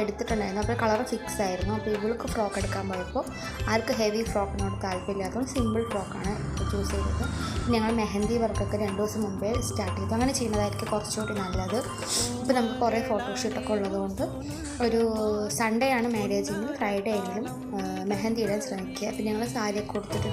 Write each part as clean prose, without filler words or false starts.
എടുത്തിട്ടുണ്ടായിരുന്നു. അപ്പോൾ colour fix ആയിരുന്നു. അപ്പോൾ ഇവൾക്ക് ഫ്രോക്ക് എടുക്കാൻ പോയപ്പോൾ ആർക്ക് ഹെവി ഫ്രോക്കിനോട് താല്പര്യമില്ലാത്തതുകൊണ്ട് സിമ്പിൾ ഫ്രോക്കാണ് ചൂസ് ചെയ്തത്. ഞങ്ങൾ മെഹന്തി വർക്കൊക്കെ 2 ദിവസം മുമ്പേ സ്റ്റാർട്ട് ചെയ്തു. അങ്ങനെ ചെയ്യുന്നതായിരിക്കും കുറച്ചുകൂടി നല്ലത്. ഇപ്പോൾ നമുക്ക് കുറേ ഫോട്ടോഷൂട്ടൊക്കെ ഉള്ളതുകൊണ്ട് ഒരു സൺഡേ ആണ് മാരേജ് എങ്കിൽ ഫ്രൈഡേ എങ്കിലും മെഹന്തി ഇടാൻ ശ്രമിക്കുക. പിന്നെ ഞങ്ങൾ സാരിയൊക്കെ കൊടുത്തിട്ട്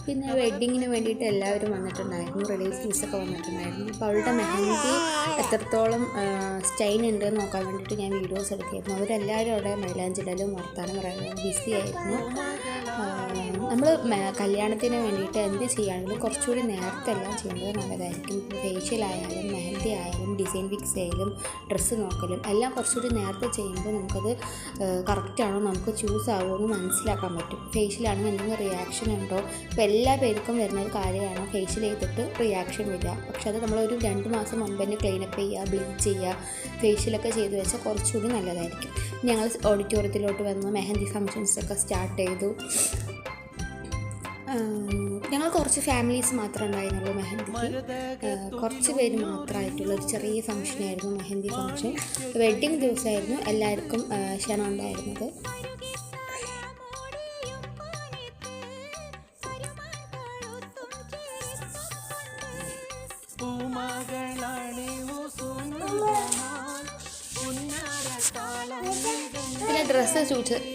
പിന്നെ വെഡ്ഡിങ്ങിന് വേണ്ടിയിട്ട് എല്ലാവരും വന്നിട്ടുണ്ടായിരുന്നു. റിലേറ്റീവ്സൊക്കെ വന്നിട്ടുണ്ടായിരുന്നു. അപ്പോൾ അവളുടെ മെഹന്തി എത്രത്തോളം സ്റ്റൈൻ ഉണ്ടെന്ന് നോക്കാൻ വേണ്ടിയിട്ട് ഞാൻ വീഡിയോസ് എടുക്കായിരുന്നു. അവരെല്ലാവരും അവിടെ മൈലാഞ്ചിടലും വർത്താനം പറയുന്നത് ബിസി ആയിരുന്നു. നമ്മൾ കല്യാണത്തിന് വേണ്ടിയിട്ട് എന്ത് ചെയ്യുകയാണെങ്കിലും കുറച്ചുകൂടി നേരത്തെ എല്ലാം ചെയ്യുന്നത് നല്ലതായിരിക്കും. ഇപ്പോൾ ഫേഷ്യൽ ആയാലും മെഹന്തി ആയാലും ഡിസൈൻ ഫിക്സ് ചെയ്യലും ഡ്രസ്സ് നോക്കലും എല്ലാം കുറച്ചുകൂടി നേരത്തെ ചെയ്യുമ്പോൾ നമുക്കത് കറക്റ്റാണോ നമുക്ക് ചൂസ് ആകുമെന്ന് മനസ്സിലാക്കാൻ പറ്റും. ഫേഷ്യലാണെങ്കിൽ എന്തെങ്കിലും റിയാക്ഷൻ ഉണ്ടോ? ഇപ്പോൾ എല്ലാ പേർക്കും വരുന്നൊരു കാര്യമാണ് ഫേഷ്യൽ ചെയ്തിട്ട് റിയാക്ഷൻ വരിക. പക്ഷെ അത് നമ്മളൊരു 2 മാസം മുമ്പ് തന്നെ ക്ലീനപ്പ് ചെയ്യുക, ബ്ലീച്ച് ചെയ്യുക, ഫേഷ്യലൊക്കെ ചെയ്ത് വെച്ചാൽ കുറച്ചുകൂടി നല്ലതായിരിക്കും. ഞങ്ങൾ ഓഡിറ്റോറിയത്തിലോട്ട് വന്ന് മെഹന്തി ഫങ്ഷൻസൊക്കെ സ്റ്റാർട്ട് ചെയ്തു. ഞങ്ങൾ കുറച്ച് ഫാമിലീസ് മാത്രമേ ഉണ്ടായിരുന്നുള്ളൂ മെഹന്തിക്ക്. കുറച്ച് പേര് മാത്രമായിട്ടുള്ള ഒരു ചെറിയ ഫംഗ്ഷനായിരുന്നു മെഹന്തി ഫംഗ്ഷൻ. വെഡ്ഡിങ് ദിവസമായിരുന്നു എല്ലാവർക്കും ക്ഷണം ഉണ്ടായിരുന്നത്. പിന്നെ ഡ്രസ്സ്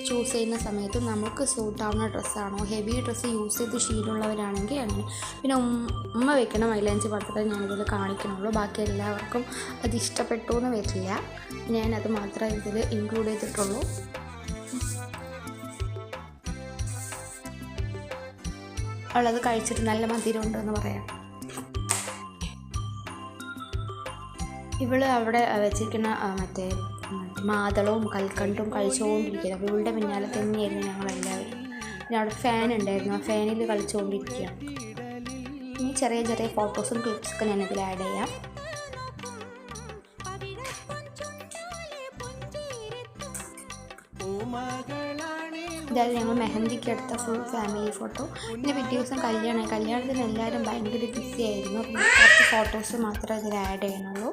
ചൂസ് ചെയ്യുന്ന സമയത്ത് നമുക്ക് സൂട്ടാവുന്ന ഡ്രസ്സാണോ, ഹെവി ഡ്രസ്സ് യൂസ് ചെയ്ത് ശീലമുള്ളവരാണെങ്കിൽ അങ്ങനെ. പിന്നെ ഉമ്മ വെക്കണ മൈലാഞ്ചി പത്രത്തിൽ ഞാനിതിൽ കാണിക്കണുള്ളൂ. ബാക്കി എല്ലാവർക്കും അത് ഇഷ്ടപ്പെട്ടു എന്ന് വരില്ല. ഞാനത് മാത്രമേ ഇതിൽ ഇൻക്ലൂഡ് ചെയ്തിട്ടുള്ളൂ. അവളത് കഴിച്ചിട്ട് നല്ല മധുരമുണ്ടെന്ന് പറയാം. ഇവൾ അവിടെ വെച്ചിരിക്കുന്ന മറ്റേ മാതളവും കൽക്കണ്ടും കഴിച്ചുകൊണ്ടിരിക്കുകയാണ്. അപ്പോൾ ഇവളുടെ പിന്നാലെ തന്നെയായിരുന്നു ഞങ്ങളെല്ലാവരും. പിന്നെ അവിടെ ഫാൻ ഉണ്ടായിരുന്നു, ആ ഫാനിൽ കളിച്ചുകൊണ്ടിരിക്കുകയാണ്. ഇനി ചെറിയ ചെറിയ ഫോട്ടോസും ക്ലിപ്സൊക്കെ ഞാനിതിൽ ആഡ് ചെയ്യാം. ഇതായത് ഞങ്ങൾ മെഹന്തിക്ക് എടുത്ത ഫുൾ ഫാമിലി ഫോട്ടോ. പിന്നെ പിറ്റേ ദിവസം കല്യാണത്തിന് എല്ലാവരും ഭയങ്കര ബിസി ആയിരുന്നു. കുറച്ച് ഫോട്ടോസ് മാത്രമേ ഇതിൽ ആഡ് ചെയ്യണുള്ളൂ.